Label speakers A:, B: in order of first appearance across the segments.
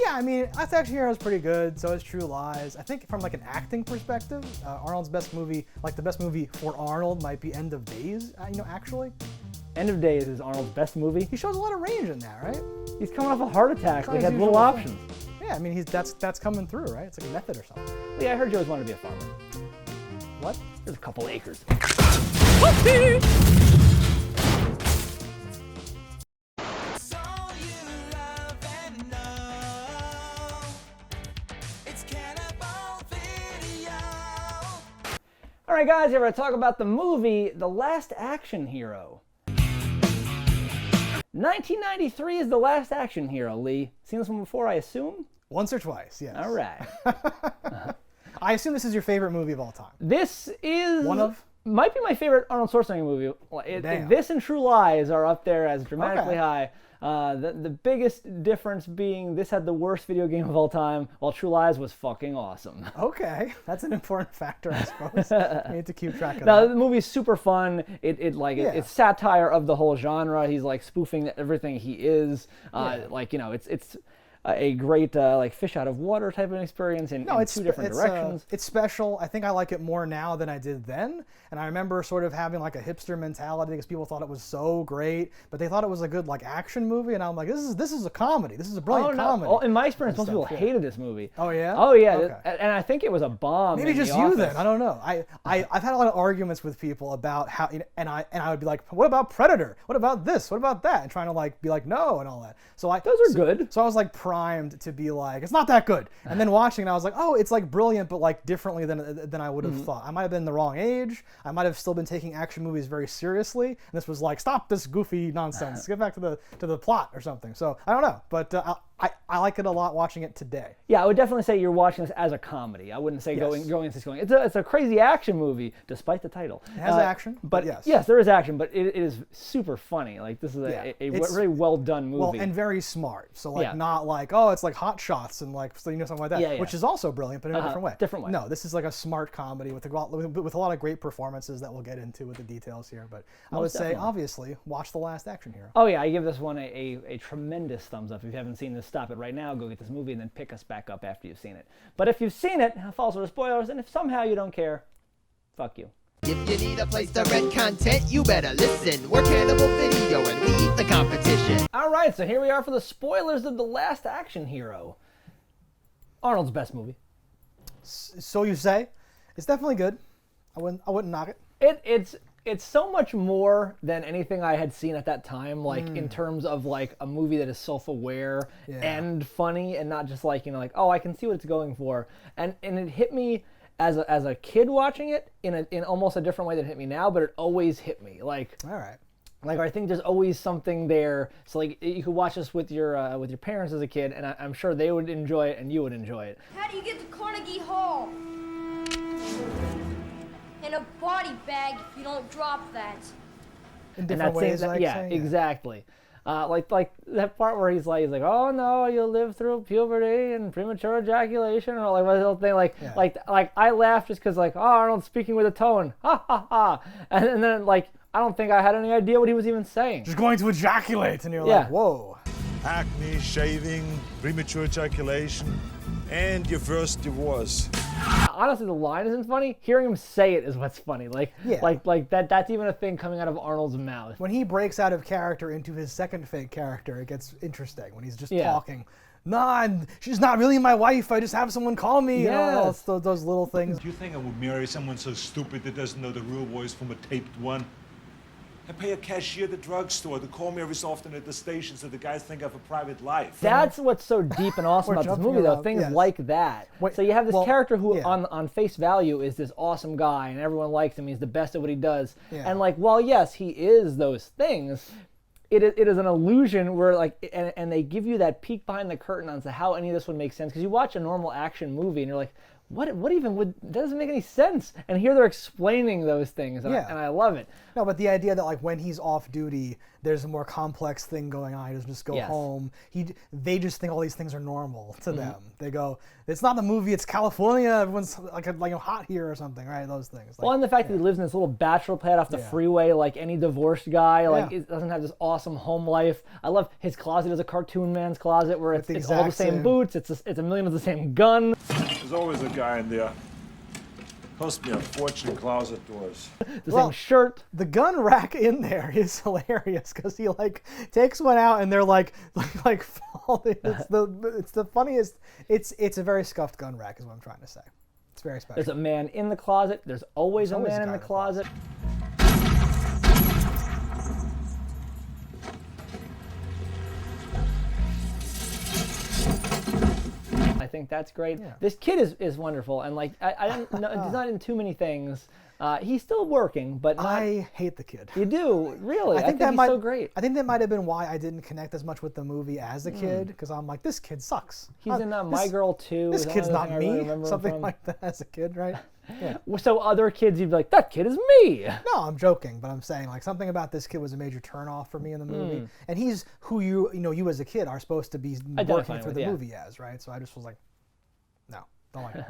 A: Yeah, I mean, Last Action Hero is pretty good. So is True Lies. I think from like an acting perspective, Arnold's best movie, like the best movie for Arnold, might be End of Days. Actually,
B: End of Days is Arnold's best movie.
A: he shows a lot of range in that, right?
B: He's coming off a heart attack.
A: Trying
B: They had
A: his
B: little
A: usual
B: options.
A: Yeah, I mean, that's coming through, right? It's like a method or something.
B: Yeah, I heard you always wanted to be a farmer.
A: What?
B: There's a couple acres. All right, guys, here we're going to talk about the movie The Last Action Hero. 1993 is The Last Action Hero, Lee. Seen this one before, I assume?
A: Once or twice, yes.
B: All right.
A: I assume this is your favorite movie of all time.
B: This is...
A: One of?
B: Might be my favorite Arnold Schwarzenegger movie.
A: Damn.
B: This and True Lies are up there as dramatically
A: Okay.
B: high. The biggest difference being this had the worst video game of all time, while True Lies was fucking awesome.
A: Okay, that's an important factor, I suppose. We need to keep track of
B: Now,
A: that.
B: the movie's super fun. It's satire of the whole genre. He's like spoofing everything he is. It's a great like fish out of water type of experience in two different directions.
A: It's special. I think I like it more now than I did then. And I remember sort of having like a hipster mentality because people thought it was so great, but they thought it was a good like action movie. And I'm like, this is a comedy. This is a brilliant comedy.
B: In my experience, most people hated this movie.
A: Oh yeah.
B: Oh yeah.
A: Okay.
B: And I think it was a bomb.
A: Maybe
B: in
A: just
B: the
A: you
B: office.
A: then. I don't know. I've had a lot of arguments with people about how, and I would be like, what about Predator? What about this? What about that? And trying to like be like no and all that.
B: Those are good.
A: So I was like primed to be like, it's not that good. And then watching it, I was like, oh, it's like brilliant, but like differently than I would have thought. I might have been the wrong age. I might have still been taking action movies very seriously. And this was like, stop this goofy nonsense. Get back to the plot or something. So I don't know, but I like it a lot watching it today.
B: Yeah, I would definitely say you're watching this as a comedy. I wouldn't say going into this going. It's a crazy action movie, despite the title.
A: It has action,
B: but
A: yes,
B: there is action, but it is super funny. Like this is a very well done movie.
A: Well, and very smart. So like not like it's like Hot Shots and like something like that, which is also brilliant, but in a different way.
B: Different way.
A: No, this is like a smart comedy with a lot of great performances that we'll get into with the details here. But I would say obviously watch The Last Action Hero.
B: Oh yeah, I give this one a tremendous thumbs up. If you haven't seen this, stop it right now. Go get this movie and then pick us back up after you've seen it. But if you've seen it, false with spoilers, and if somehow you don't care, fuck you.
C: If you need a place to rent content, you better listen. We're Cannibal Video and we eat the competition.
B: All right, so here we are for the spoilers of The Last Action Hero. Arnold's best movie.
A: So you say? It's definitely good. I wouldn't knock it.
B: It's so much more than anything I had seen at that time, like in terms of like a movie that is self-aware and funny and not just like, oh, I can see what it's going for. And it hit me as a kid watching it in almost a different way than it hit me now, but it always hit me. Like,
A: all right.
B: Like I think there's always something there. So like you could watch this with your parents as a kid, and I'm sure they would enjoy it and you would enjoy it.
D: How do you get to Carnegie Hall? In a body bag if you don't drop that.
A: In different ways,
B: exactly. Like that part where he's like, oh no, you'll live through puberty and premature ejaculation, or like the whole thing. Like I laughed just because oh, Arnold's speaking with a tone, ha ha ha, and then like I don't think I had any idea what he was even saying.
A: Just going to ejaculate, and you're like, whoa.
E: Acne, shaving, premature ejaculation, and your first divorce.
B: Honestly, the line isn't funny. Hearing him say it is what's funny. Like that's even a thing coming out of Arnold's mouth.
A: When he breaks out of character into his second fake character, it gets interesting. When he's just talking, nah, she's not really my wife. I just have someone call me.
B: Yes.
A: Those little things.
E: Do you think I would marry someone so stupid that doesn't know the real voice from a taped one? I pay a cashier at the drugstore to call me every so often at the station so the guys think I have a private life.
B: That's what's so deep and awesome about this movie, though. Things like that. So you have this character who, on face value, is this awesome guy, and everyone likes him. He's the best at what he does. And while yes, he is those things, it is an illusion where and they give you that peek behind the curtain on how any of this would make sense. Because you watch a normal action movie and you're like, what even would, that doesn't make any sense. And here they're explaining those things, and,
A: Yeah.
B: and I love it.
A: No, but the idea that like when he's off duty, there's a more complex thing going on. He doesn't just go
B: Yes.
A: home. They just think all these things are normal to them. They go, it's not the movie, it's California. Everyone's like hot here or something, right? Those things. Like,
B: Well, and the fact that he lives in this little bachelor pad off the freeway, like any divorced guy, like it doesn't have this awesome home life. I love his closet is a cartoon man's closet where it's all the same boots, it's a million of the same gun.
E: There's always a guy in there. Cost me a fortune, closet doors.
B: The same shirt.
A: The gun rack in there is hilarious because he like takes one out and they're like falling. It's the funniest. It's a very scuffed gun rack is what I'm trying to say. It's very special.
B: There's a man in the closet. There's always a man in the closet. I think that's great.
A: Yeah.
B: This kid is wonderful, and like I don't know, he's not in too many things. He's still working, but not,
A: I hate the kid.
B: You do, really? I think
A: that
B: he's
A: might,
B: so great.
A: I think that might have been why I didn't connect as much with the movie as a kid, because I'm like, this kid sucks.
B: He's in My Girl 2.
A: This
B: is
A: kid's
B: another
A: not
B: thing I really
A: me.
B: remember him
A: Something
B: from.
A: like that as a kid, right? Yeah.
B: So other kids, you'd be like, that kid is me.
A: No, I'm joking, but I'm saying like something about this kid was a major turnoff for me in the movie, and he's who you as a kid are supposed to be working
B: Identifying
A: for
B: with,
A: the
B: yeah.
A: movie as, right? So I just was like, no, don't like it.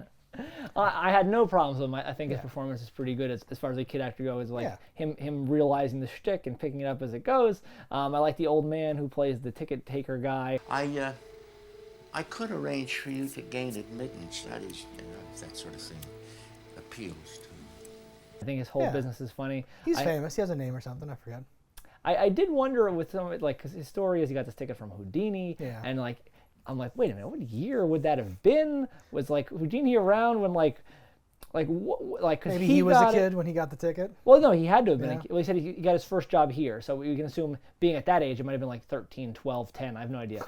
B: I had no problems with him. I think his performance is pretty good as far as a kid actor goes. Like him realizing the shtick and picking it up as it goes. I like the old man who plays the ticket taker guy.
F: I could arrange for you to gain admittance. That is, if that sort of thing appeals to you.
B: I think his whole business is funny.
A: He's famous. He has a name or something. I forget.
B: I did wonder with some of it, like, because his story is he got this ticket from Houdini, and like, I'm like, wait a minute, what year would that have been? Was like Houdini around when like because
A: Maybe he was a kid when he got the ticket.
B: Well, no, he had to have been. Well, he said he got his first job here, so we can assume being at that age, it might have been like 13, 12, 10. I have no idea.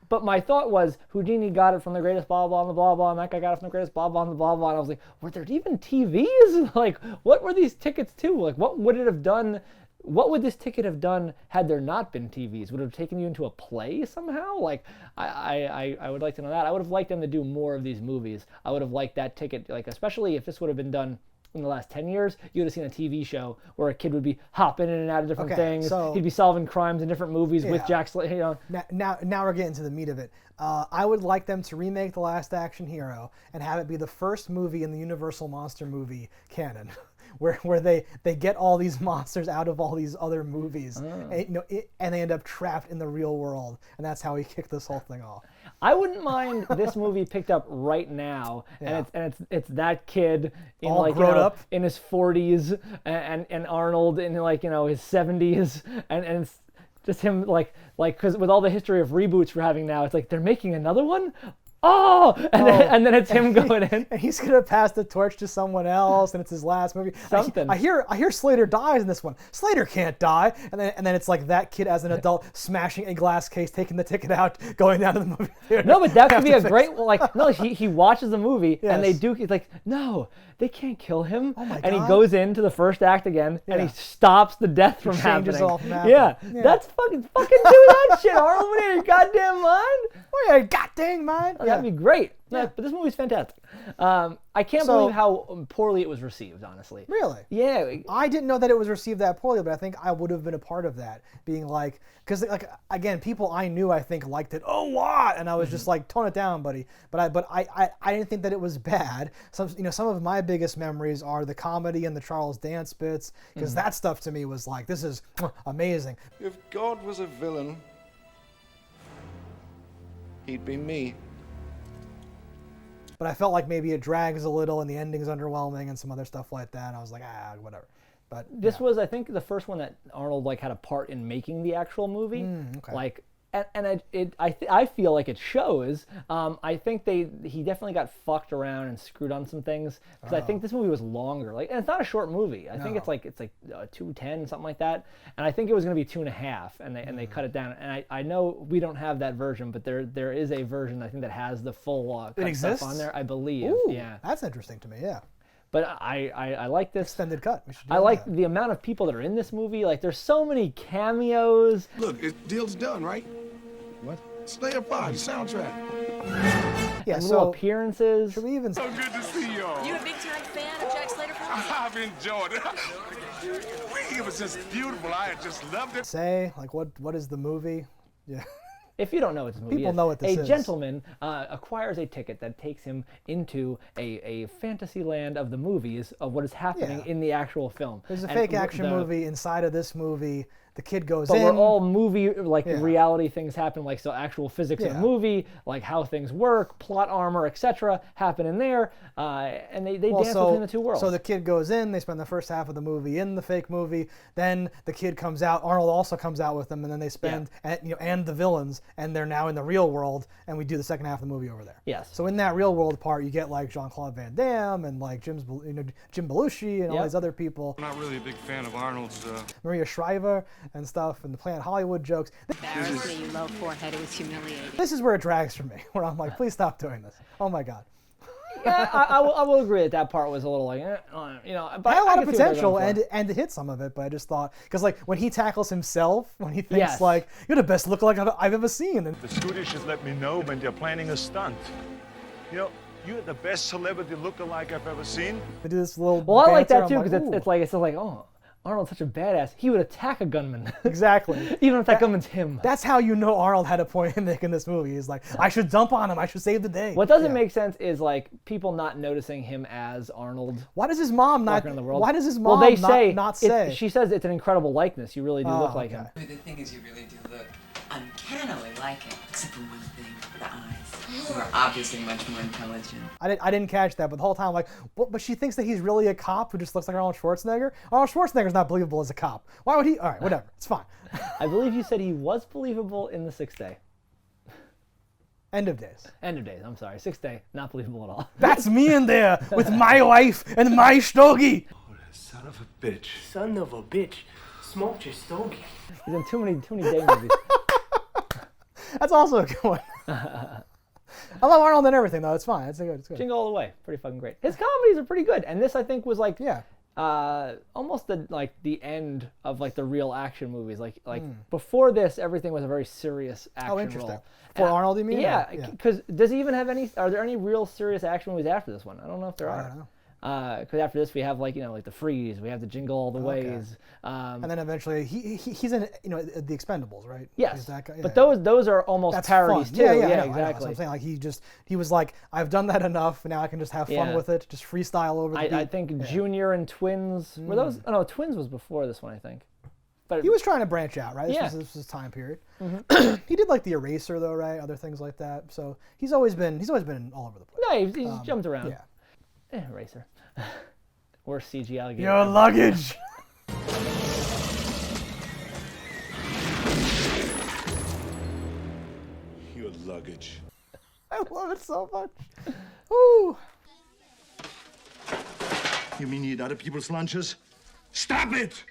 B: But my thought was Houdini got it from the greatest blah blah and the blah blah, and that guy got it from the greatest blah blah and the blah blah. And I was like, were there even TVs? Like, what were these tickets to? Like, what would it have done? What would this ticket have done had there not been TVs? Would it have taken you into a play somehow? Like, I would like to know that. I would have liked them to do more of these movies. I would have liked that ticket, like, especially if this would have been done in the last 10 years, you would have seen a TV show where a kid would be hopping in and out of different things.
A: So,
B: he'd be solving crimes in different movies with Jack Slater, you know.
A: Now we're getting to the meat of it. I would like them to remake The Last Action Hero and have it be the first movie in the Universal Monster movie canon. Where they get all these monsters out of all these other movies, and they end up trapped in the real world, and that's how he kicked this whole thing off.
B: I wouldn't mind this movie picked up right now, and it's that kid in
A: all
B: like
A: grown up
B: in his 40s, and Arnold in like his 70s, and it's just him like because with all the history of reboots we're having now, it's like they're making another one. And then it's him going in.
A: And he's gonna pass the torch to someone else, and it's his last movie.
B: Something.
A: I hear Slater dies in this one. Slater can't die, and then it's like that kid as an adult smashing a glass case, taking the ticket out, going down to the movie theater.
B: No, but that could be a great he watches the movie and
A: Yes.
B: he's like, no, they can't kill him.
A: Oh my
B: and he
A: God.
B: goes into the first act again and he stops the death from
A: changes
B: happening.
A: all from happening.
B: Yeah, that's fucking do that shit, Arnold. What are you, goddamn mind?
A: Oh yeah, god dang mind.
B: That'd be great. Yeah, but this movie's fantastic. I can't believe how poorly it was received, honestly.
A: Really?
B: Yeah.
A: I didn't know that it was received that poorly, but I think I would have been a part of that, being like, because like again, people I knew I think liked it a lot, and I was just like, tone it down, buddy. But I didn't think that it was bad. Some of my biggest memories are the comedy and the Charles Dance bits, because that stuff to me was like, this is amazing.
G: If God was a villain, he'd be me.
A: But I felt like maybe it drags a little and the ending's underwhelming and some other stuff like that. And I was like, whatever. But
B: this was, I think, the first one that Arnold like had a part in making the actual movie.
A: Okay.
B: Like, I feel like it shows. I think he definitely got fucked around and screwed on some things because I think this movie was longer. Like, and it's not a short movie. I think it's like 2:10, something like that. And I think it was going to be 2.5, and they cut it down. And I know we don't have that version, but there is a version I think that has the full cut stuff on there. I believe.
A: Ooh,
B: yeah.
A: That's interesting to me. Yeah.
B: But I like this.
A: Extended cut.
B: I like the amount of people that are in this movie. Like, there's so many cameos.
G: Look, deal's done, right?
F: What?
G: Slayer 5, soundtrack.
A: Yeah,
B: and little
A: so-
B: appearances.
A: Should we even?
H: So good to see y'all.
I: You a big time fan of Jack Slater films?
H: I've enjoyed it. It was just beautiful. I just loved it.
A: Say like what is the movie? Yeah.
B: If you don't know what this movie
A: People
B: is,
A: know what this
B: a
A: is.
B: gentleman acquires a ticket that takes him into a fantasy land of the movies of what is happening
A: Yeah.
B: in the actual film.
A: There's a
B: And
A: fake action
B: the-
A: movie inside of this movie. The kid goes
B: But
A: in.
B: we're all movie, like
A: Yeah.
B: reality things happen, like so actual physics in a
A: Yeah.
B: movie, like how things work, plot armor, etc. happen in there, and they
A: Well,
B: dance between the two worlds.
A: So the kid goes in, they spend the first half of the movie in the fake movie, then the kid comes out, Arnold also comes out with them, and then they spend, and the villains, and they're now in the real world, and we do the second half of the movie over there.
B: Yes.
A: So in that real world part, you get like Jean-Claude Van Damme, and like Jim Belushi, and all
B: Yep.
A: these other people,
G: I'm not really a big fan of Arnold's.
A: Maria Shriver, and stuff, and the Planet Hollywood jokes.
I: Embarrassed me, you low forehead. It was humiliating.
A: This is where it drags for me, where I'm like, please stop doing this. Oh my God.
B: Yeah, I will agree that that part was a little like, you know, but
A: It had a lot
B: I
A: of
B: can see what they're
A: potential
B: going for.
A: and it hit some of it, but I just thought, because like when he tackles himself, when he thinks
B: Yes.
A: like, you're the best lookalike I've ever seen. And
E: The studio should let me know when they're planning a stunt. You know, you're the best celebrity lookalike I've ever seen.
A: they do this little
B: Well, I like
A: banter,
B: that too
A: I'm
B: because
A: ooh.
B: it's like, oh, Arnold's such a badass. He would attack a gunman,
A: Exactly.
B: even if that gunman's him.
A: That's how you know Arnold had a point in making this movie. He's like, I should dump on him. I should save the day.
B: What doesn't
A: Yeah.
B: make sense is like people not noticing him as Arnold.
A: Why does his mom not?
B: walking around the world.
A: Why does his
B: Well,
A: mom
B: they
A: not,
B: say
A: not
B: it's-
A: say?
B: She says it's an incredible likeness. You really do
A: Oh,
B: look like
A: okay.
B: him.
J: The thing is, you really do look uncannily like him, except for one thing, the eyes. You are obviously much more intelligent.
A: I didn't catch that, but the whole time I'm like, what, but she thinks that he's really a cop who just looks like Arnold Schwarzenegger. Arnold Schwarzenegger's not believable as a cop. Why would he? All right, whatever. It's fine.
B: I believe you said he was believable in the Sixth Day.
A: End of days.
B: End of days. I'm sorry. Sixth Day, not believable at all.
A: That's me in there with my wife and my stogie.
E: Son of a bitch.
K: Son of a bitch. Smoked your stogie.
B: He's in too many day movies.
A: That's also a good one. I love Arnold and everything though. It's fine. It's good. It's good.
B: Jingle All the Way, pretty fucking great. His comedies are pretty good, and this I think was like
A: Yeah.
B: almost the end of like the real action movies. Like before this, everything was a very serious action
A: Oh, interesting.
B: role.
A: For
B: And
A: Arnold, you mean?
B: Yeah,
A: Yeah.
B: because does he even have any? Are there any real serious action movies after this one? I don't know if there are.
A: I don't know.
B: Because after this we have like like the Freeze, we have the Jingle All the Ways.
A: And then eventually he's in the Expendables, right?
B: Yes,
A: He's that guy. Yeah,
B: but
A: yeah.
B: those are almost
A: That's
B: parodies
A: fun.
B: too.
A: Yeah, I know,
B: exactly.
A: I know. So I'm saying like he was like, I've done that enough. Now I can just have fun
B: Yeah.
A: with it, just freestyle over the beat.
B: I think Junior and Twins were those. Oh no, Twins was before this one, I think. But
A: He was trying to branch out, right?
B: Yeah.
A: This was his time period. He did like the Eraser though, right? Other things like that. So he's always been all over the place.
B: no, he's jumped around.
A: Yeah.
B: Racer. Worst CGI game.
A: Your luggage.
E: Your luggage.
A: I love it so much. Ooh.
H: You mean you eat other people's lunches? Stop it!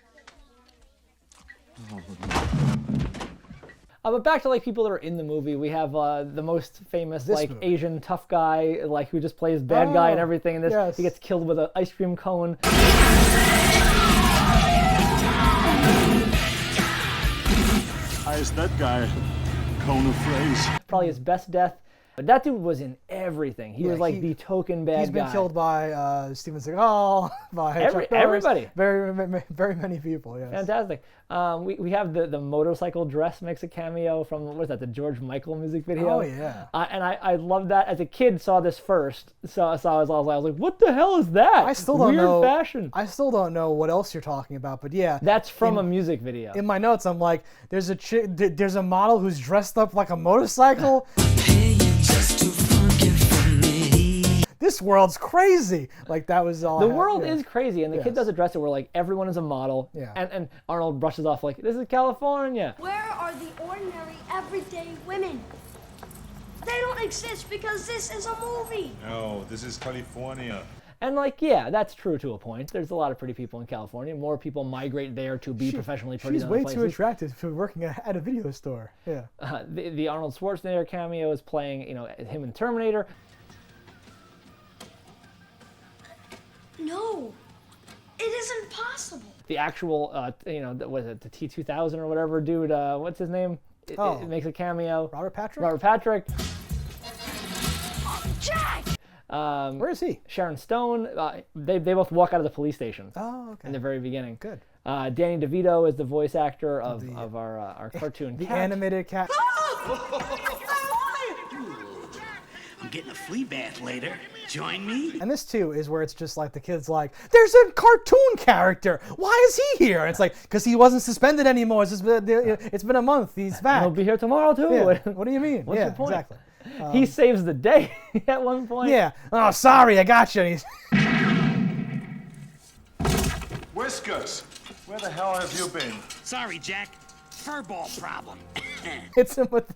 B: But back to like people that are in the movie, we have the most famous
A: This
B: like
A: movie.
B: Asian tough guy, like who just plays bad guy and
A: Oh,
B: everything. And this
A: yes.
B: he gets killed with an ice cream cone.
E: I is that guy. Cone of phrase.
B: Probably his best death. But that dude was in everything. He
A: Yeah,
B: was like
A: he-
B: the token bad
A: He's been
B: guy.
A: killed by Steven Seagal, by Chuck Norris,
B: everybody.
A: very many people. Yes.
B: Fantastic. We have the motorcycle dress makes a cameo from what is that, the George Michael music video?
A: Oh yeah.
B: And I love that. As a kid, saw this first. So I was like, what the hell is that?
A: I still don't
B: Weird
A: know.
B: fashion.
A: I still don't know what else you're talking about, but yeah.
B: That's from a music video.
A: In my notes, I'm like, there's a model who's dressed up like a motorcycle. This world's crazy. Like that was all.
B: The world is crazy, and the kid
A: Yes.
B: does address it where like everyone is a model,
A: Yeah.
B: and Arnold brushes off like, this is California.
D: Where are the ordinary, everyday women? They don't exist because this is a movie.
E: No, this is California.
B: And like, yeah, that's true to a point. There's a lot of pretty people in California. More people migrate there to be professionally pretty
A: She's
B: than
A: way
B: other
A: too
B: places.
A: attractive to be working at a video store. Yeah.
B: The Arnold Schwarzenegger cameo is playing, him in Terminator.
D: No, it isn't possible.
B: The actual, was it the T-2000 or whatever dude? What's his name? It makes a cameo.
A: Robert Patrick.
B: Robert Patrick.
D: Jack!
A: Where is he?
B: Sharon Stone. They both walk out of the police station.
A: Oh, okay.
B: In the very beginning.
A: Good.
B: Danny DeVito is the voice actor of our cartoon
A: The
B: cat.
A: animated cat.
K: I'm getting a flea bath later. Join me?
A: And this too is where it's just like the kid's like, there's a cartoon character. Why is he here? And it's like, because he wasn't suspended anymore. It's been a month. He's back.
B: He'll be here tomorrow too.
A: Yeah. What do you mean?
B: What's
A: yeah,
B: your point?
A: exactly.
B: He saves the day at one point.
A: Yeah. Oh, sorry, I got you. And
H: Whiskers, where the hell have you been?
K: Sorry, Jack. Furball problem.
A: hits him with.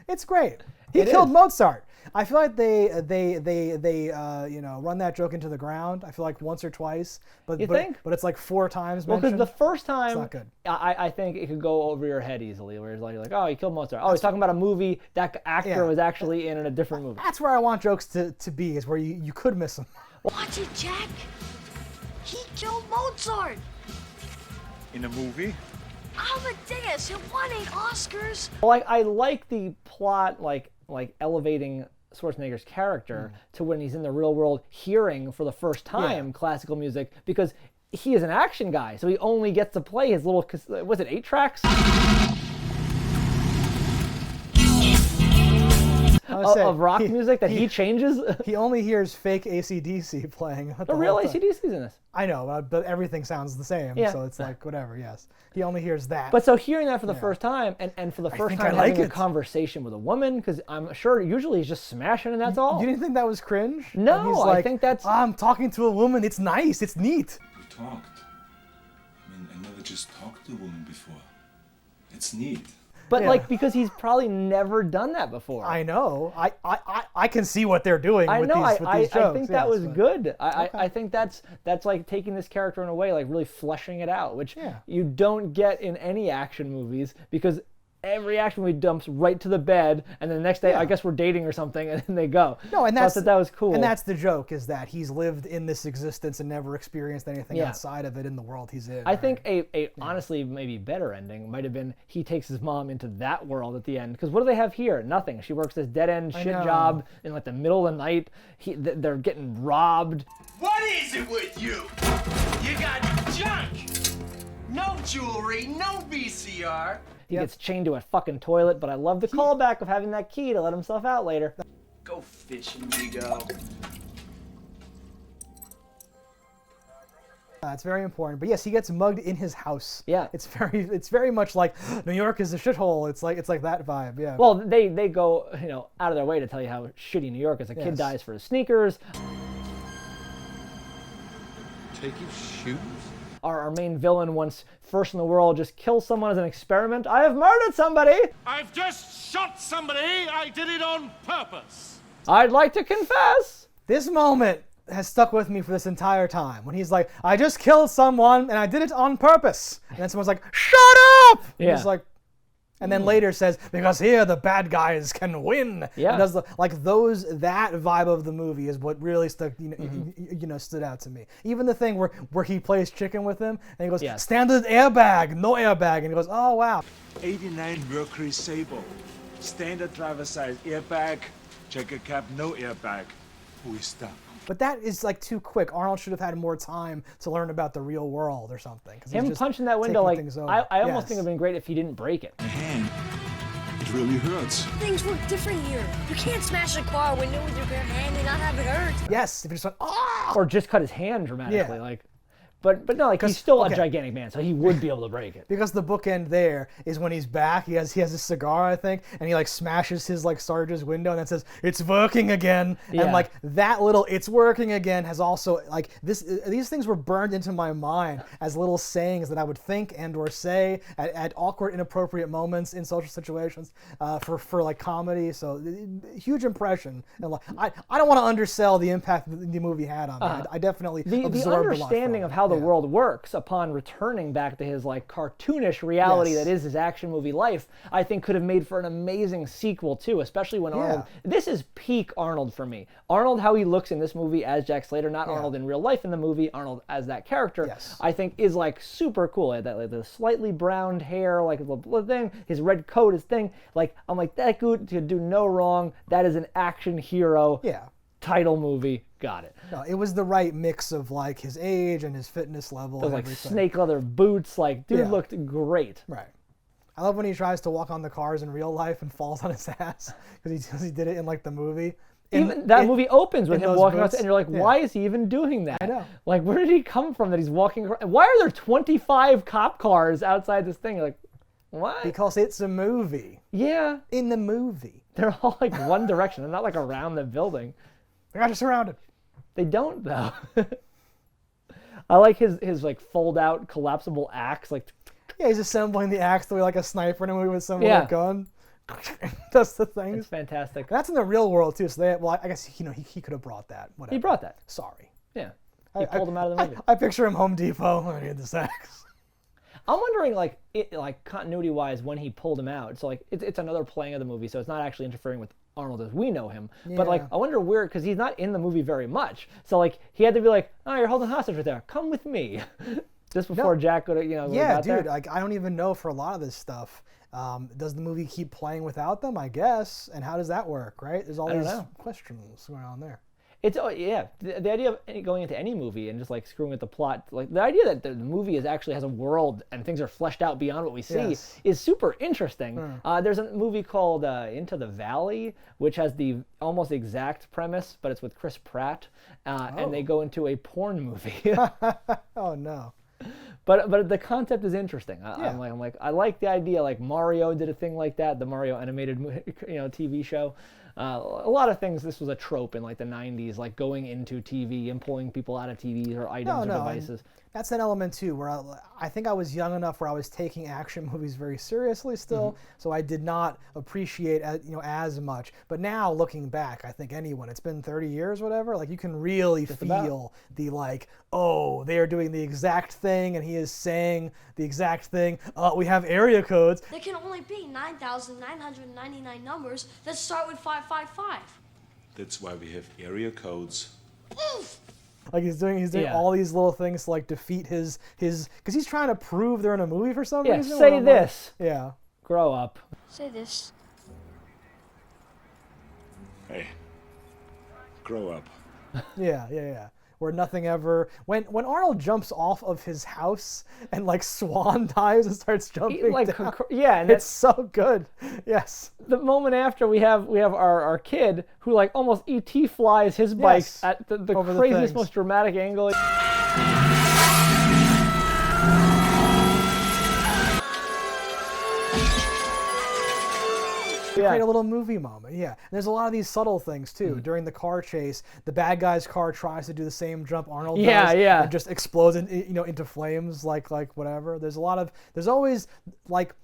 A: It's great. He killed Mozart. I feel like they run that joke into the ground. I feel like once or twice, but it's like 4 times.
B: Well, because the first time,
A: it's not good.
B: I think it could go over your head easily. Where it's like, oh, he killed Mozart. Oh, he's talking about a movie that actor was actually in a different movie.
A: That's where I want jokes to be. Is where you could miss them.
D: Watch it, Jack. He killed Mozart.
E: In a movie?
D: Amadeus, he won 8 Oscars.
B: Well, I like the plot, like elevating Schwarzenegger's character to when he's in the real world hearing for the first time classical music, because he is an action guy, so he only gets to play his little, was it 8 tracks? Of rock music that he changes?
A: He only hears fake AC/DC playing.
B: The real AC/DC's in this.
A: I know, but everything sounds the same, so it's like, whatever, yes. He only hears that.
B: But so hearing that for the first time, and for the first time having a conversation with a woman, because I'm sure usually he's just smashing and that's all.
A: You didn't think that was cringe?
B: No,
A: he's like,
B: I think that's...
A: I'm talking to a woman, it's nice, it's neat.
L: We talked. I mean, I never just talked to a woman before. It's neat.
B: But because he's probably never done that before.
A: I know. I can see what they're doing with these jokes.
B: I think that was good. I think that's like taking this character in a way, like really fleshing it out, which you don't get in any action movies, because every action movie dumps right to the bed, and then the next day, I guess we're dating or something, and then they go.
A: No, and
B: so that was cool.
A: And that's the joke, is that he's lived in this existence and never experienced anything outside of it in the world he's in.
B: I think a honestly maybe better ending might have been he takes his mom into that world at the end. Because what do they have here? Nothing. She works this dead-end shit job in like the middle of the night. They're getting robbed.
K: What is it with you? You got junk. No jewelry, no VCR.
B: He gets chained to a fucking toilet, but I love the callback of having that key to let himself out later.
K: Go fishing, Vigo.
A: It's very important. But yes, he gets mugged in his house.
B: Yeah.
A: It's very much like New York is a shithole. It's like that vibe, yeah.
B: Well, they go, out of their way to tell you how shitty New York is. A kid dies for his sneakers.
L: Take your shoes?
B: Our main villain, once first in the world, just kills someone as an experiment. I have murdered somebody!
G: I've just shot somebody! I did it on purpose!
B: I'd like to confess!
A: This moment has stuck with me for this entire time. When he's like, I just killed someone and I did it on purpose. And then someone's like, shut up! And he's like, and then later says, because here the bad guys can win.
B: Yeah.
A: And does that vibe of the movie is what really stuck, stood out to me. Even the thing where he plays chicken with him and he goes, standard airbag, no airbag. And he goes, oh, wow.
E: 89 Mercury Sable. Standard driver side airbag. Checker cap, no airbag. Who is that?
A: But that is like too quick. Arnold should have had more time to learn about the real world or something.
B: Him punching that window, like, I almost think it would have been great if he didn't break it.
L: My hand, it really hurts.
D: Things work different here. You can't smash a car window with your bare hand and not have it hurt.
A: Yes, if you just went, oh!
B: Or just cut his hand dramatically, But no, he's still a gigantic man, so he would be able to break it.
A: Because the bookend there is when he's back. He has a cigar, I think, and he smashes his Sarge's window and then says, "It's working again."
B: Yeah.
A: And that little "it's working again" has also these things were burned into my mind as little sayings that I would think and or say at awkward, inappropriate moments in social situations for comedy. So huge impression. And I don't want to undersell the impact that the movie had on me. I definitely absorbed
B: the understanding
A: a lot
B: of how the world works upon returning back to his like cartoonish reality that is his action movie life, I think could have made for an amazing sequel too, especially when Arnold, this is peak Arnold for me. Arnold, how he looks in this movie as Jack Slater, not Arnold in real life in the movie, Arnold as that character, I think is like super cool. That like the slightly browned hair, like the thing, his red coat, his thing, like I'm like, that dude could do no wrong. That is an action hero. Title movie, got it.
A: No, it was the right mix of like his age and his fitness level.
B: Those
A: and
B: like
A: everything.
B: snake leather boots, like dude looked great.
A: Right. I love when he tries to walk on the cars in real life and falls on his ass because he did it in like the movie.
B: Even that movie opens with him walking
A: boots.
B: outside, and you're like, why is he even doing that?
A: I know.
B: Like, where did he come from that he's walking around? Why are there 25 cop cars outside this thing? You're like, what?
A: Because it's a movie.
B: Yeah.
A: In the movie.
B: They're all like one direction. They're not like around the building.
A: They got you surrounded.
B: They don't though. I like his like fold out collapsible axe. Like,
A: yeah, he's assembling the axe the way like a sniper in a movie with someone with a gun. That's the thing.
B: It's fantastic.
A: That's in the real world too. So they, well, I guess he could have brought that. Whatever.
B: He brought that.
A: Sorry.
B: Yeah. He pulled him out of the movie.
A: I picture him Home Depot. I need this axe.
B: I'm wondering, like, continuity-wise, when he pulled him out. So, like, it's another playing of the movie, so it's not actually interfering with Arnold as we know him. But, like, I wonder where, because he's not in the movie very much. So, like, he had to be like, oh, you're holding hostage right there. Come with me. Just before Jack would, got
A: dude.
B: there.
A: Like, I don't even know for a lot of this stuff. Does the movie keep playing without them? I guess. And how does that work, right? There's all these questions going on there.
B: It's the idea of going into any movie and just like screwing with the plot, like the idea that the movie actually has a world and things are fleshed out beyond what we see is super interesting. There's a movie called Into the Valley, which has the almost exact premise, but it's with Chris Pratt, and they go into a porn movie.
A: Oh no.
B: But the concept is interesting. I'm like I like the idea. Like Mario did a thing like that, the Mario animated TV show. A lot of things. This was a trope in like the 90s, like going into TV and pulling people out of TVs or items or devices.
A: That's an element too, where I think I was young enough where I was taking action movies very seriously still, so I did not appreciate as much. But now looking back, I think anyone, it's been 30 years, whatever, like you can really feel the like, oh, they are doing the exact thing, and he is saying the exact thing. We have area codes.
D: There can only be 9,999 numbers that start with 555.
L: That's why we have area codes.
D: Oof!
A: Like he's doing all these little things to like defeat his because he's trying to prove they're in a movie for some reason.
B: Say this.
A: Like,
B: grow up.
D: Say this.
L: Hey, grow up.
A: Yeah. Where nothing ever when Arnold jumps off of his house and like swan dives and starts jumping down.
B: And
A: it's so good. Yes.
B: The moment after we have our kid who like almost ET flies his bike at the craziest, most dramatic angle.
A: Create a little movie moment, And there's a lot of these subtle things too. During the car chase, the bad guy's car tries to do the same jump Arnold does, and just explodes into flames, like whatever. There's always like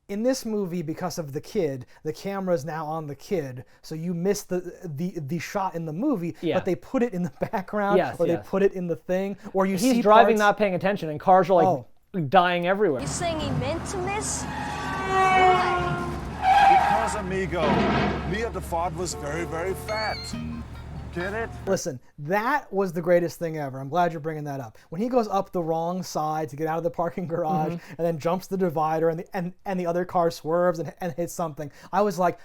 A: in this movie, because of the kid, the camera is now on the kid, so you miss the shot in the movie, but they put it in the background, or they put it in the thing, or you see
B: he's driving not paying attention, and cars are like dying everywhere.
D: You're saying he meant to miss?
E: Because, amigo, Mia the Ford was very, very fat. Get it?
A: Listen, that was the greatest thing ever. I'm glad you're bringing that up. When he goes up the wrong side to get out of the parking garage and then jumps the divider and the other car swerves and hits something, I was like,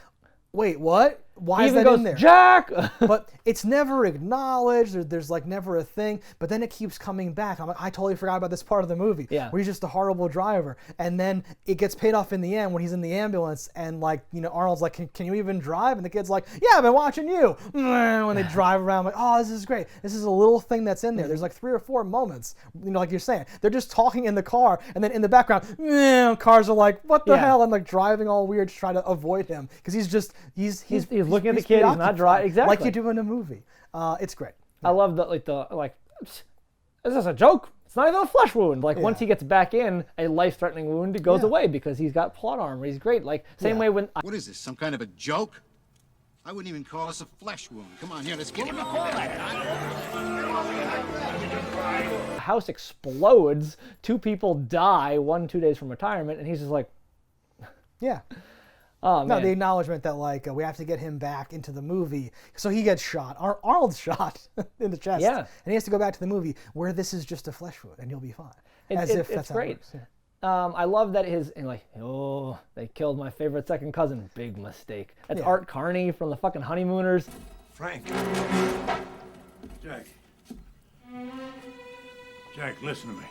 A: wait, what? Why is that in there?
B: Jack!
A: But it's never acknowledged. There's like never a thing. But then it keeps coming back. I'm like, I totally forgot about this part of the movie. Where he's just a horrible driver. And then it gets paid off in the end when he's in the ambulance and like, Arnold's like, can you even drive? And the kid's like, yeah, I've been watching you. When they drive around, I'm like, oh, this is great. This is a little thing that's in there. There's like 3 or 4 moments, like you're saying. They're just talking in the car, and then in the background, cars are like, what the hell? And like driving all weird to try to avoid him because he's
B: looking at the kid. He's not driving. Exactly.
A: Like you do in a movie. It's great.
B: I love is this a joke? It's not even a flesh wound. Like once he gets back in, a life-threatening wound goes away because he's got plot armor. He's great. Like same way when.
H: What is this? Some kind of a joke?
M: I wouldn't even call this a flesh wound. Come on, here, let's get him.
B: House explodes, 2 people die 1-2 days from retirement, and he's just like,
A: Yeah.
B: oh man.
A: No, the acknowledgement that like we have to get him back into the movie, so he gets shot. Arnold's shot in the chest.
B: Yeah.
A: And he has to go back to the movie where this is just a flesh wound, and you'll be fine.
B: It's great.
A: Works, yeah.
B: I love that oh, they killed my favorite second cousin. Big mistake. That's Art Carney from the fucking Honeymooners.
E: Frank.
N: Jack. Jack, listen to me.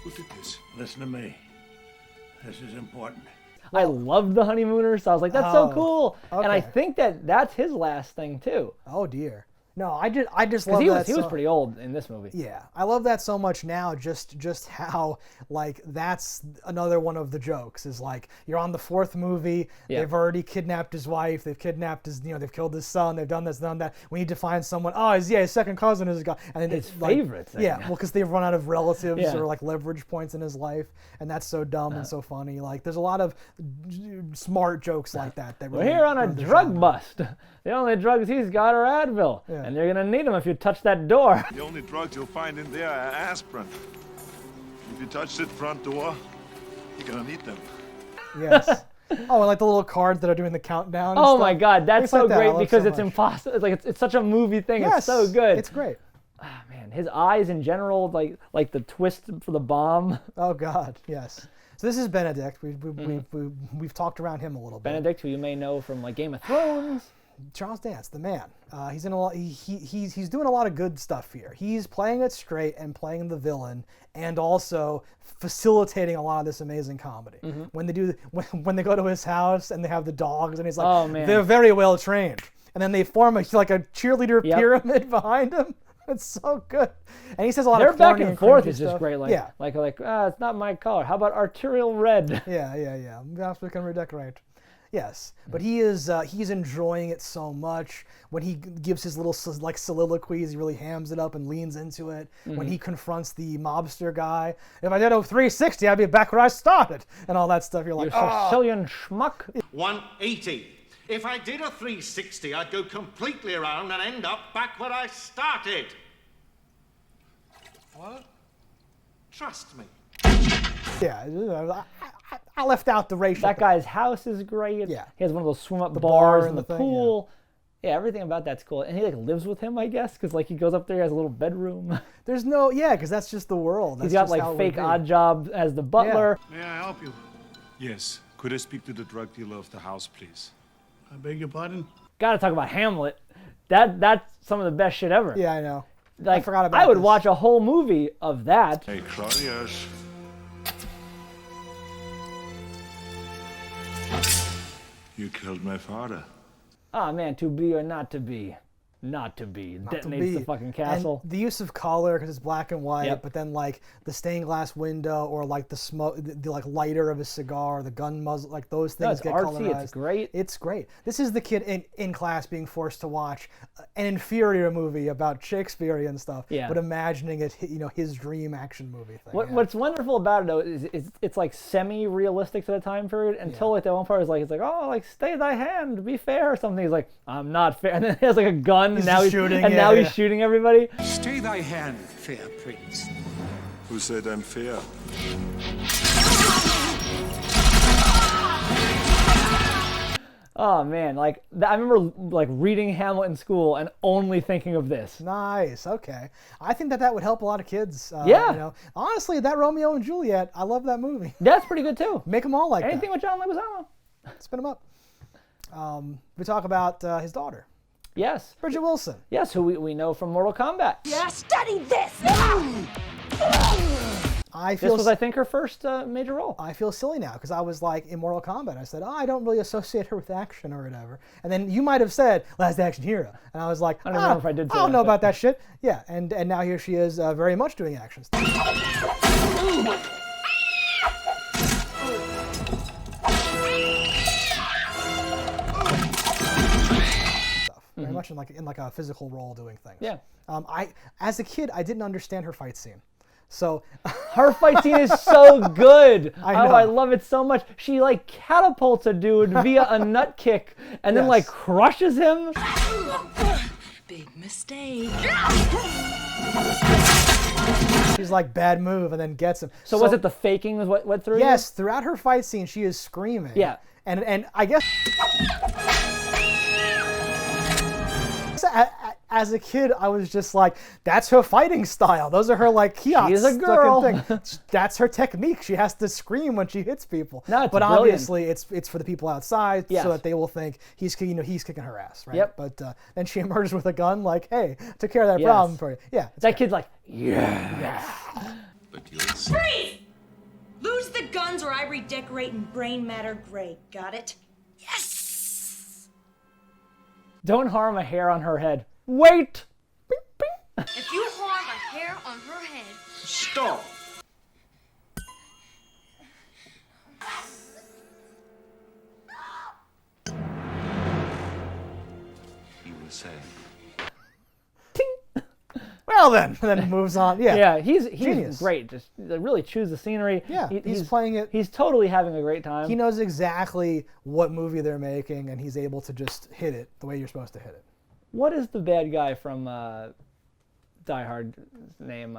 E: Who did this?
N: Listen to me. This is important.
B: I loved the Honeymooners, so I was like, that's so cool.
A: Okay.
B: And I think that's his last thing too.
A: Oh dear. No, I just
B: Because
A: love that.
B: he was pretty old in this movie.
A: Yeah, I love that so much now. Just how like that's another one of the jokes is like you're on the 4th movie.
B: Yeah.
A: They've already kidnapped his wife. They've kidnapped his they've killed his son. They've done this, done that. We need to find someone. Oh, his second cousin is a guy. And then
B: His
A: it's like,
B: favorite thing.
A: Yeah, well, because they've run out of relatives
B: Yeah.
A: or like leverage points in his life, and that's so dumb and so funny. Like there's a lot of smart jokes like that.
B: We're here on a drug bust. The only drugs he's got are Advil, and you're gonna need them if you touch that door.
E: The only drugs you'll find in there are aspirin. If you touch that front door, you're gonna need them.
A: Yes. Oh, and like the little cards that are doing the countdown. And
B: Oh
A: stuff.
B: my God, that's
A: Things
B: so
A: like that I
B: great
A: love
B: because
A: so
B: it's
A: much.
B: impossible. It's such a movie thing.
A: Yes,
B: It's so good.
A: It's great.
B: Ah, man, his eyes in general, like the twist for the bomb.
A: Oh God, yes. So this is Benedict. We've talked around him a little bit.
B: Benedict, who you may know from like Game of Thrones.
A: Charles Dance, the man. He's in a lot. He's doing a lot of good stuff here. He's playing it straight and playing the villain, and also facilitating a lot of this amazing comedy. When they go to his house and they have the dogs, and he's like,
B: Oh, man.
A: they're very well trained, and then they form a cheerleader
B: Yep.
A: pyramid behind him. It's so good, and he says a lot
B: Their
A: of
B: back
A: corny
B: and forth
A: cringy
B: is just
A: stuff.
B: great.
A: Yeah,
B: It's not my color. How about arterial red?
A: yeah. Perhaps we can redecorate. Yes, but he's enjoying it so much. When he gives his little like soliloquies, he really hams it up and leans into it. When he confronts the mobster guy, if I did a 360, I'd be back where I started, and all that stuff. You're
B: You
A: like, oh,
B: Sicilian schmuck.
G: 180. If I did a 360, I'd go completely around and end up back where I started. What? Trust me.
A: yeah. I left out the racial.
B: That guy's house is great.
A: Yeah.
B: He has one of those swim up
A: The
B: bars
A: bar
B: and the
A: and the thing,
B: pool. Yeah, everything about that's cool. And he like lives with him, I guess, because like he goes up there, he has a little bedroom.
A: There's no, because that's just the world. That's
B: He's got
A: just how
B: like
A: it
B: fake
A: would be.
B: odd job as the butler.
N: May I help you?
E: Yes. Could I speak to the drug dealer of the house, please?
N: I beg your pardon?
B: Gotta talk about Hamlet. That's some of the best shit ever.
A: Yeah, I know.
B: Like,
A: I forgot about
B: I would
A: this.
B: watch a whole movie of that.
E: Hey, Claudius. You killed my father.
B: Ah, man, to be or not to be. Not to be. Detonates the fucking castle.
A: And the use of color because it's black and white,
B: Yep.
A: but then like the stained glass window or like the smoke, the like lighter of his cigar, the gun muzzle, like those
B: No,
A: things
B: it's
A: get
B: artsy,
A: colorized.
B: it's great.
A: It's great. This is the kid in class being forced to watch an inferior movie about Shakespearean stuff,
B: Yeah.
A: but imagining it, his dream action movie thing. yeah.
B: What's wonderful about it though is it's like semi-realistic to the time period until like that one part is like it's like, oh, like stay thy hand, be fair or something. He's like, I'm not fair, and then he has like a gun and now he's
A: shooting,
B: and now he's shooting everybody.
H: Stay thy hand, fair prince.
E: Who said I'm fair?
B: Oh man, like I remember like reading Hamlet in school and only thinking of this.
A: Nice. Okay. I think that would help a lot of kids.
B: Yeah.
A: Honestly, that Romeo and Juliet, I love that movie.
B: That's pretty good too.
A: Make them all like
B: Anything
A: that.
B: with John Leguizamo.
A: Spin them up. We talk about his daughter,
B: Yes.
A: Bridget Wilson.
B: Yes, who we know from Mortal Kombat.
D: Yeah, study this!
A: I
B: This
A: feel
B: was, I think, her first major role.
A: I feel silly now because I was like in Mortal Kombat. I said, I don't really associate her with action or whatever. And then you might have said Last Action Hero, and I was like,
B: I don't remember if I did say
A: I don't
B: that,
A: know
B: but-
A: about that shit. Yeah, and now here she is, very much doing action stuff. Very much in like a physical role doing things.
B: Yeah.
A: As a kid, I didn't understand her fight scene. So
B: her fight scene is so good.
A: I know.
B: I love it so much. She like catapults a dude via a nut kick and then like crushes him.
I: Big mistake.
A: She's like, bad move, and then gets him.
B: So was it the faking was what threw you?
A: Yes, throughout her fight scene, she is screaming.
B: Yeah.
A: And I guess as a kid, I was just like, that's her fighting style. Those are her like kiosks.
B: She's a girl.
A: Thing. That's her technique. She has to scream when she hits people.
B: No, it's
A: but
B: brilliant.
A: obviously, it's for the people outside so that they will think he's kicking her ass, right?
B: Yep.
A: But then she emerges with a gun, like, hey, took care of that problem for you. Yeah.
B: That kid's like, yeah.
F: But you'll see.
D: Freeze! Lose the guns or I redecorate in brain matter gray. Got it? Yes!
B: Don't harm a hair on her head. Wait!
D: If you harm a hair on her head...
G: Stop!
F: He will say.
A: Well then moves on. Yeah.
B: Yeah, he's
A: Genius.
B: great. Just really choose the scenery.
A: Yeah, he's playing it.
B: He's totally having a great time.
A: He knows exactly what movie they're making, and he's able to just hit it the way you're supposed to hit it.
B: What is the bad guy from Die Hard name?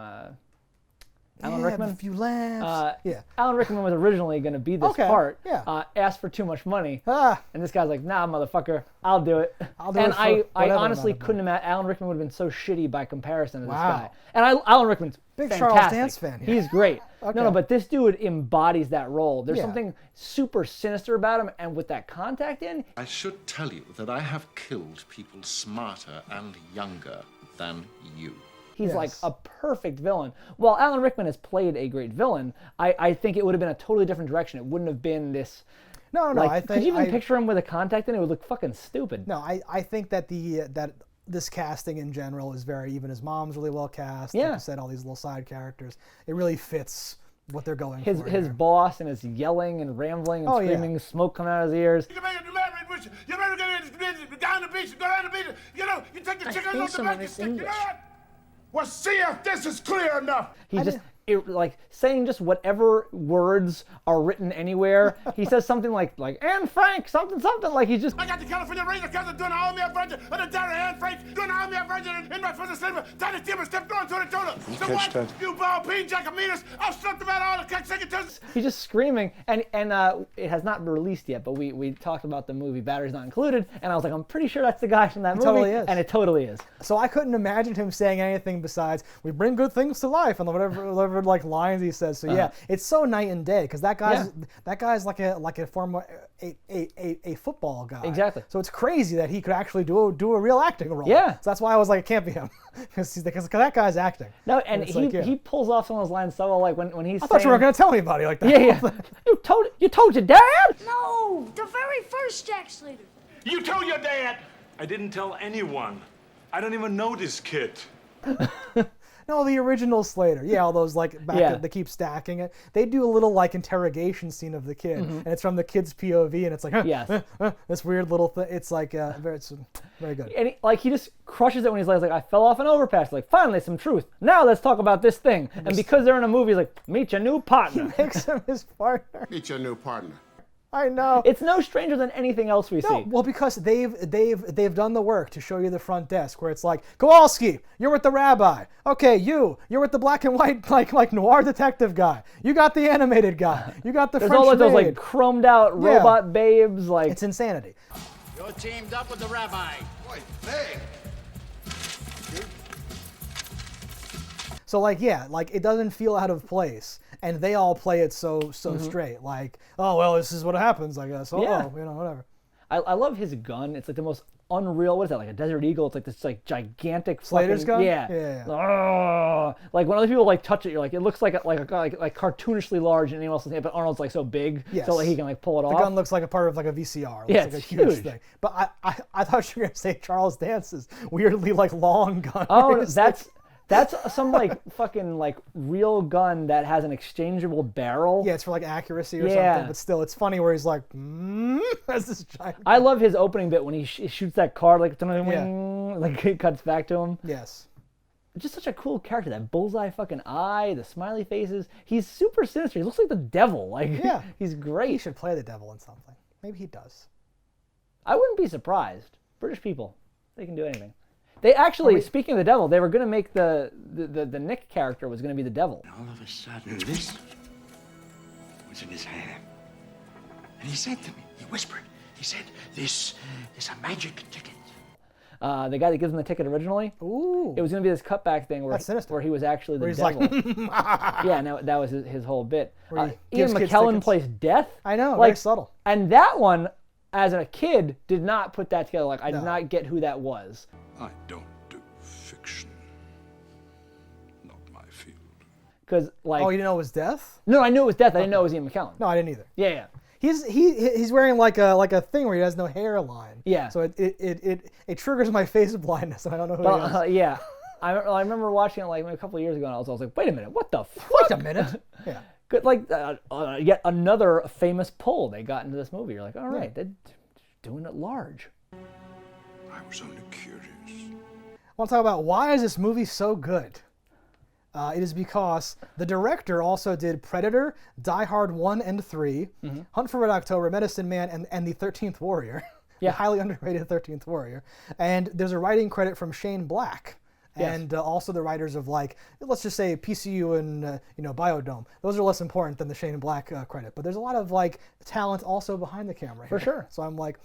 B: Alan Rickman?
A: A few laughs.
B: Alan Rickman was originally going to be this part.
A: Yeah.
B: Asked for too much money.
A: And
B: this guy's like, nah, motherfucker, I'll do it.
A: I'll do
B: and
A: it for
B: I
A: whatever
B: honestly
A: amount of
B: couldn't imagine. Alan Rickman would have been so shitty by comparison to this
A: Wow.
B: guy. And Alan Rickman's
A: Big
B: fantastic.
A: Charles Dance fan. Yeah.
B: He's great.
A: Okay.
B: No, but this dude embodies that role. There's
A: Yeah.
B: something super sinister about him, and with that contact in,
F: I should tell you that I have killed people smarter and younger than you.
B: he's like a perfect villain. While Alan Rickman has played a great villain, I think it would have been a totally different direction. It wouldn't have been this.
A: No,
B: like,
A: I think.
B: Could you even picture him with a contact in? It would look fucking stupid.
A: No, I think that this casting in general is very, even his mom's really well cast.
B: Yeah.
A: Like you said, all these little side characters. It really fits what they're going for.
B: His
A: here.
B: boss and his yelling and rambling and screaming, smoke coming out of his ears.
H: You better get down the beach, go down the beach. You know, you take the chicken off the back, you stick, you know what? Well, see if this is clear enough.
B: He just, like, saying just whatever words are written anywhere. He says something like Anne Frank, something, like he's just.
H: I got the California Ranger cousin doing all me a virgin, and the Darren Anne Frank doing all me a virgin in my first sleeper. Tiny Timber step going to the toilet. So what?
L: that?
H: You ball peen jackametas, I'll slap about all the cock secretaries.
B: He's just screaming, and it has not been released yet, but we talked about the movie Batteries Not Included, and I was like, I'm pretty sure that's the guy from that movie.
A: Totally is.
B: And it totally is.
A: So I couldn't imagine him saying anything besides "we bring good things to life" and whatever like lines he says. So yeah, it's so night and day because that guy's like a former a football guy.
B: Exactly.
A: So it's crazy that he could actually do a real acting role.
B: Yeah.
A: So that's why I was like, it can't be him because that guy's acting.
B: No, and he pulls off some of those lines so well, like when he's.
A: I thought you weren't gonna tell anybody like that.
B: Yeah. You told your dad?
D: No, the very first Jack Slater.
E: You told your dad. I didn't tell anyone. I don't even know this kid.
A: No, the original Slater. Yeah, all those like they keep stacking it. They do a little like interrogation scene of the kid, and it's from the kid's POV, and it's like this weird little thing. It's like it's very good.
B: And he just crushes it when he's like, I fell off an overpass. Like, finally, some truth. Now let's talk about this thing. And because they're in a movie, he's like, meet your new partner.
A: He makes him his partner.
M: Meet your new partner.
A: I know.
B: It's no stranger than anything else we see.
A: Well, because they've done the work to show you the front desk where it's like, Kowalski, you're with the rabbi. Okay, you're with the black and white like noir detective guy. You got the animated guy. You got the
B: There's
A: French
B: all of those
A: maid.
B: like chromed out robot babes. Like
A: it's insanity.
M: You're teamed up with the rabbi.
K: Boy, hey.
A: So like it doesn't feel out of place, and they all play it so straight. Like, oh well, this is what happens, I guess. Whatever.
B: I love his gun. It's like the most unreal. What is that? Like a Desert Eagle. It's like this like gigantic
A: Slater's gun.
B: Yeah. Like when other people like touch it, you're like, it looks like cartoonishly large, and anyone else can, but Arnold's like so big, so like he can like pull it off.
A: The gun looks like a part of like a VCR.
B: Yeah,
A: it's like
B: it's
A: a huge
B: huge.
A: thing. But I thought you were gonna say Charles Dance's weirdly like long gun.
B: Oh, that's some like fucking like real gun that has an exchangeable barrel.
A: Yeah, it's for like accuracy or something. But still, it's funny where he's like, has this giant.
B: I love his opening bit when he shoots that card like like it cuts back to him.
A: Yes.
B: just such a cool character. That bullseye fucking eye, the smiley faces. He's super sinister. He looks like the devil. Like,
A: Yeah.
B: he's great.
A: He should play the devil in something. Maybe he does.
B: I wouldn't be surprised. British people, they can do anything. They actually, speaking of the devil, they were going to make the Nick character was going to be the devil.
K: All of a sudden, this was in his hand. And he said to me, he whispered, he said, this is a magic ticket.
B: The guy that gives him the ticket originally, it was going to be this cutback thing where he was actually the devil.
A: Like,
B: yeah, no, that was his whole bit.
A: Where he
B: Ian
A: gives kids
B: McKellen
A: tickets.
B: plays Death.
A: I know,
B: like,
A: very subtle.
B: And that one, as a kid, did not put that together. Like, I did not get who that was.
L: I don't do fiction. Not my field.
B: Because, like...
A: Oh, you didn't know it was Death?
B: No, I knew it was Death. I didn't know it was Ian McKellen.
A: No, I didn't either.
B: Yeah, yeah.
A: He's wearing like a thing where he has no hairline.
B: Yeah.
A: So it triggers my face blindness, and I don't know who he is.
B: Yeah. I remember watching it like a couple of years ago, and I was like, wait a minute, what the fuck?
A: Wait a minute. Yeah.
B: Good, like, yet another famous pull they got into this movie. You're like, all right, they're doing it large.
L: I was only curious.
A: I want to talk about why is this movie so good? It is because the director also did Predator, Die Hard 1 and 3, Hunt for Red October, Medicine Man, and The 13th Warrior.
B: Yeah.
A: The highly underrated 13th Warrior. And there's a writing credit from Shane Black. And also the writers of, like, let's just say PCU and Biodome. Those are less important than the Shane Black credit. But there's a lot of like talent also behind the camera here.
B: For sure.
A: So I'm like,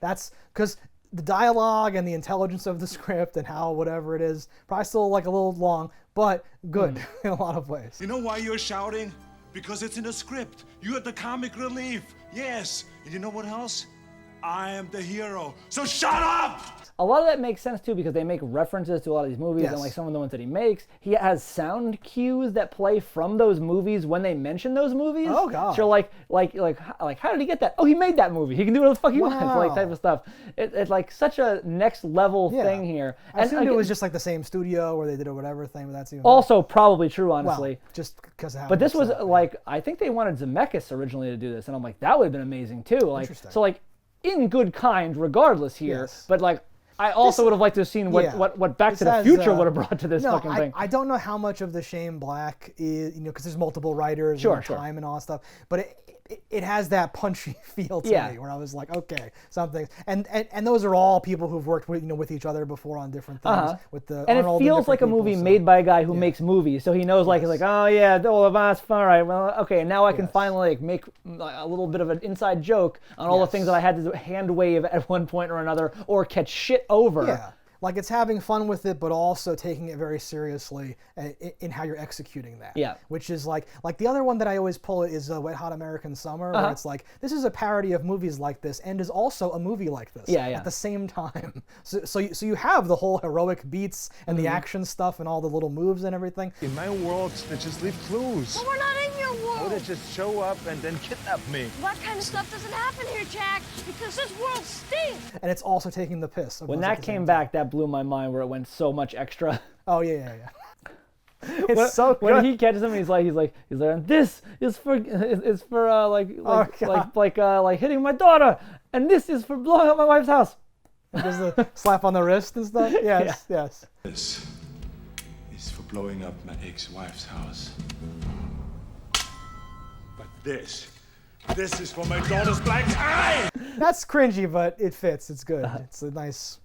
A: that's because the dialogue and the intelligence of the script and how whatever it is probably still like a little long, but good in a lot of ways.
E: You know why you're shouting? Because it's in the script. You're the comic relief. Yes. And you know what else? I am the hero. So shut up!
B: A lot of that makes sense too because they make references to a lot of these movies and like some of the ones that he makes. He has sound cues that play from those movies when they mention those movies.
A: Oh god.
B: So like how did he get that? Oh, he made that movie. He can do whatever the fuck he wants, like type of stuff. It's like such a next level thing here.
A: I assumed it was just like the same studio where they did a whatever thing, but that's even
B: also probably true, honestly.
A: Well, just because of how.
B: But this was like I think they wanted Zemeckis originally to do this, and I'm like that would have been amazing too. Like so like in good kind, regardless here. But like. I also would have liked to have seen what Back to the Future would have brought to this fucking thing.
A: I don't know how much of the Shane Black is, because there's multiple writers and time and all that stuff, but it has that punchy feel to me where I was like, okay, something. And those are all people who've worked with, with each other before on different things. With the
B: and
A: Arnold
B: it feels like a movie made by a guy who makes movies, so he knows like he's like, oh yeah, that's all right. Well, okay, now I can finally like make a little bit of an inside joke on all the things that I had to hand wave at one point or another or catch shit over.
A: Yeah. Like it's having fun with it, but also taking it very seriously in how you're executing that.
B: Yeah.
A: Which is like the other one that I always pull is Wet Hot American Summer, where it's like this is a parody of movies like this and is also a movie like this at the same time. So you have the whole heroic beats and the action stuff and all the little moves and everything.
E: In my world, they just leave clues.
D: But we're not in your world.
E: Oh, they just show up and then kidnap me.
D: That kind of stuff doesn't happen here, Jack, because this world stinks.
A: And it's also taking the piss.
B: When that came back, that blew my mind where it went so much extra.
A: Oh yeah. It's so good.
B: When he catches him, he's like, this is for like hitting my daughter, and this is for blowing up my wife's house.
A: Does the slap on the wrist and stuff? Yes.
L: This is for blowing up my ex-wife's house.
E: But this is for my daughter's black eye!
A: That's cringy, but it fits. It's good. It's a nice...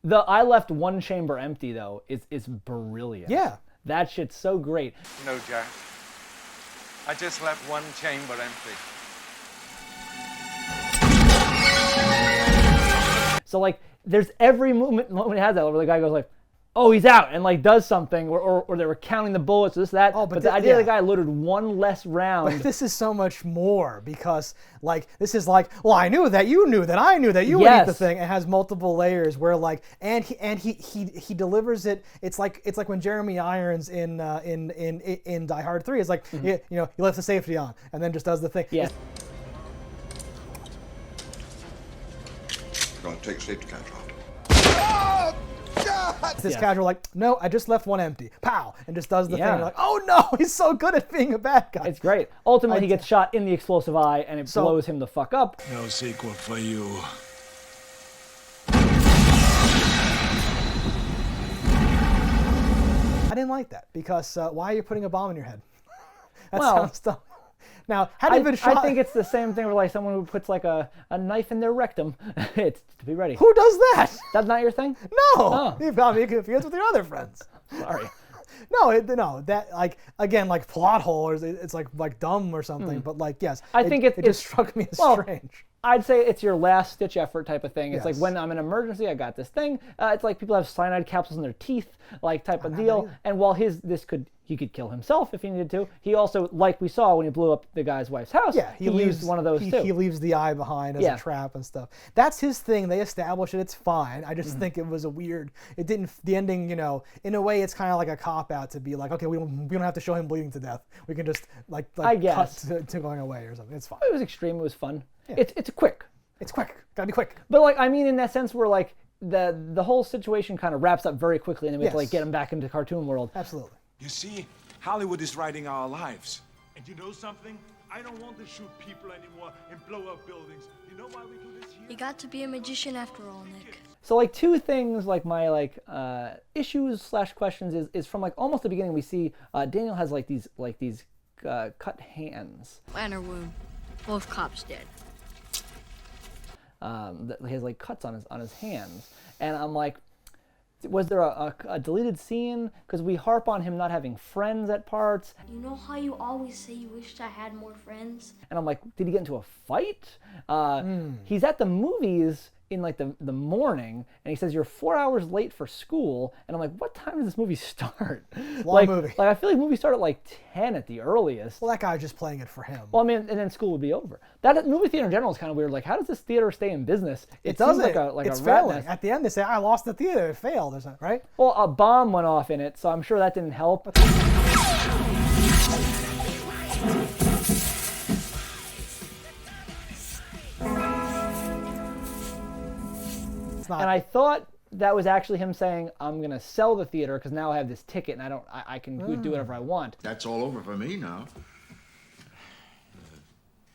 B: The I left one chamber empty, though, is brilliant.
A: Yeah.
B: That shit's so great.
O: No, Jack. I just left one chamber empty.
B: So, like, there's every moment it has that where the guy goes like, oh, he's out, and like does something, or they were counting the bullets, this, that.
A: Oh,
B: but the idea the guy loaded one less round.
A: But this is so much more because, like, this is like, well, I knew that, you knew that, I knew that, you would eat the thing. It has multiple layers where, like, and he delivers it. It's like when Jeremy Irons in Die Hard 3 is like, he left the safety on and then just does the thing.
B: Yeah.
P: Going to take a safety catch off.
A: Oh, God! This casual like, no, I just left one empty. Pow! And just does the thing. You're like, oh no, he's so good at being a bad guy.
B: It's great. Ultimately, he gets shot in the explosive eye, and it blows him the fuck up.
L: No sequel for you.
A: like that because why are you putting a bomb in your head? That
B: Well,
A: sounds dumb. Now, had it been shot...
B: I think it's the same thing with like someone who puts like a knife in their rectum. It's to be ready.
A: Who does that?
B: That's not your thing?
A: No!
B: Oh.
A: You've got me confused with your other friends.
B: Sorry.
A: No, that like again like plot hole or it's like dumb or something. But like yes,
B: I think
A: it just struck me as strange.
B: I'd say it's your last ditch effort type of thing. It's
A: Yes.
B: like when I'm in an emergency, I got this thing. It's like people have cyanide capsules in their teeth, like type of deal. And while he could kill himself if he needed to. He also, like we saw when he blew up the guy's wife's house, he used one of those too.
A: He leaves the eye behind as a trap and stuff. That's his thing. They establish it. It's fine. I just think it was a weird. It didn't. The ending, in a way, it's kind of like a cop out to be like, okay, we don't have to show him bleeding to death. We can just like
B: I guess.
A: cut to going away or something. It's fine.
B: It was extreme. It was fun.
A: Yeah.
B: It's quick.
A: It's quick. Gotta be quick.
B: But like I mean, in that sense, where like the whole situation kind of wraps up very quickly, and then we have to like get him back into the cartoon world.
A: Absolutely.
E: You see, Hollywood is writing our lives. And you know something? I don't want to shoot people anymore and blow up buildings. You know why we do this here?
D: You got to be a magician after all, Nick.
B: So like two things like my like issues / questions is from like almost the beginning we see Daniel has like these cut hands.
D: Lantern wound. Both cops dead.
B: He has like cuts on his hands, and I'm like, was there a deleted scene? Because we harp on him not having friends at parts.
D: You know how you always say you wished I had more friends?
B: And I'm like, did he get into a fight? He's at the movies in like the morning, and he says you're 4 hours late for school, and I'm like, what time does this movie start?
A: Long movie.
B: Like I feel like movies start at like 10 at the earliest.
A: Well, that guy's just playing it for him.
B: Well, I mean, and then school would be over. That movie theater in general is kind of weird. Like, how does this theater stay in business?
A: It
B: seems
A: doesn't.
B: It's
A: a
B: rat
A: failing.
B: nest.
A: At the end, they say, I lost the theater. It failed or something, right?
B: Well, a bomb went off in it, so I'm sure that didn't help. And I thought that was actually him saying, I'm going to sell the theater because now I have this ticket and I can do whatever I want.
F: That's all over for me now.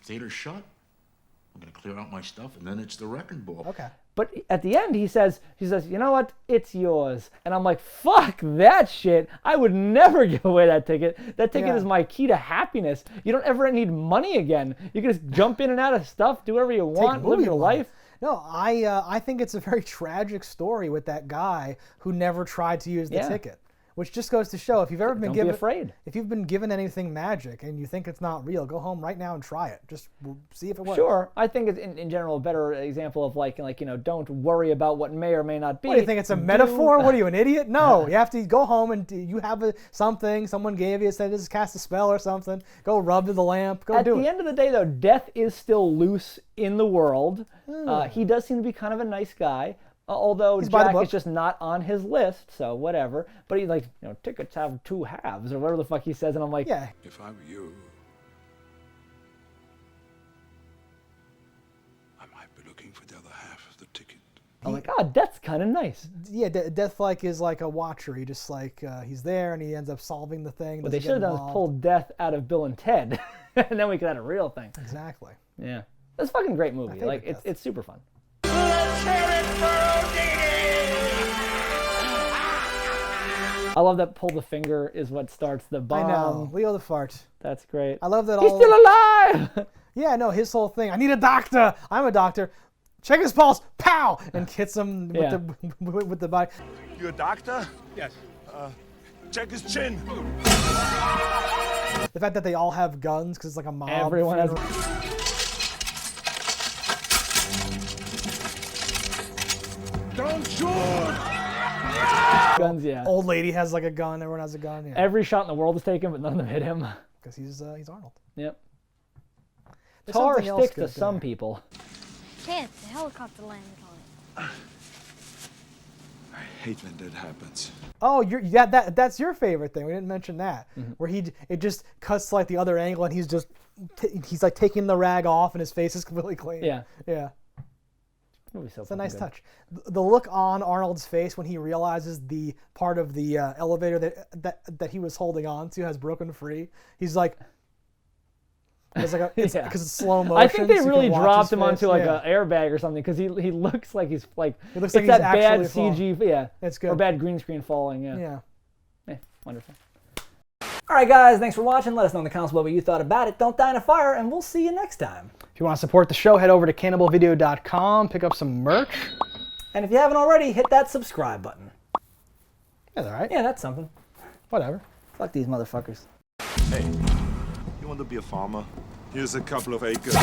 F: Theater's shut. I'm going to clear out my stuff, and then it's the wrecking ball.
A: Okay.
B: But at the end, he says, you know what? It's yours. And I'm like, fuck that shit. I would never give away that ticket. That ticket is my key to happiness. You don't ever need money again. You can just jump in and out of stuff, do whatever you want, live your life.
A: No, I think it's a very tragic story with that guy who never tried to use the ticket. Which just goes to show if you've ever been given,
B: be afraid.
A: If you've been given anything magic and you think it's not real, go home right now and try it. Just see if it works.
B: Sure, I think it's in general a better example of like don't worry about what may or may not be.
A: What do you think? It's a metaphor? What are you, an idiot? No, you have to go home and you have something someone gave you, said just cast a spell or something. Go rub to the lamp. Go do it.
B: At the end of the day, though, death is still loose in the world. He does seem to be kind of a nice guy. Although Jack is just not on his list, so whatever. But he's like, tickets have two halves, or whatever the fuck he says, and I'm like,
A: yeah.
L: If I were you, I might be looking for the other half of the ticket.
B: I'm like, Death's kind of nice.
A: Yeah, Death is like a watcher. He just he's there and he ends up solving the thing.
B: What they should have done is pulled Death out of Bill and Ted, and then we could have a real thing.
A: Exactly.
B: Yeah, it's a fucking great movie. Like it's super fun. I love that pull the finger is what starts the bomb.
A: I know. Leo the fart.
B: That's great.
A: I love that.
B: He's still alive!
A: Yeah, no, his whole thing. I need a doctor. I'm a doctor. Check his pulse. Pow! And hits him with the body.
E: You a doctor?
M: Yes.
E: Check his chin.
A: The fact that they all have guns because it's like a mob.
B: Everyone has.
H: Don't shoot!
B: Guns, yeah.
A: Old lady has like a gun. Everyone has a gun. Yeah.
B: Every shot in the world is taken, but none of them hit him.
A: Because he's Arnold.
B: Yep.
A: There's
B: Tar
A: something else
B: sticks to
A: good
B: some
A: there.
B: people.
D: Can't. The helicopter landed on it.
L: I hate when that happens.
A: Oh, that's your favorite thing. We didn't mention that. Where it just cuts to like the other angle and he's just he's like taking the rag off and his face is completely clean.
B: Yeah.
A: Yeah.
B: It's
A: a nice touch. The look on Arnold's face when he realizes the part of the elevator that he was holding on to has broken free. He's like, because it's slow motion.
B: I think they
A: so
B: really dropped him
A: face.
B: onto like an airbag or something because he looks like he's like
A: it looks
B: it's
A: like
B: that
A: he's
B: bad
A: actually
B: CG,
A: falling. It's good.
B: or bad green screen falling. Yeah.
A: Yeah.
B: Wonderful. All right, guys, thanks for watching. Let us know in the comments below what you thought about it. Don't die in a fire, and we'll see you next time.
A: If you want to support the show, head over to cannibalvideo.com, pick up some merch.
B: And if you haven't already, hit that subscribe button.
A: That's all right.
B: Yeah, that's something.
A: Whatever.
B: Fuck these motherfuckers.
E: Hey, you want to be a farmer? Here's a couple of acres.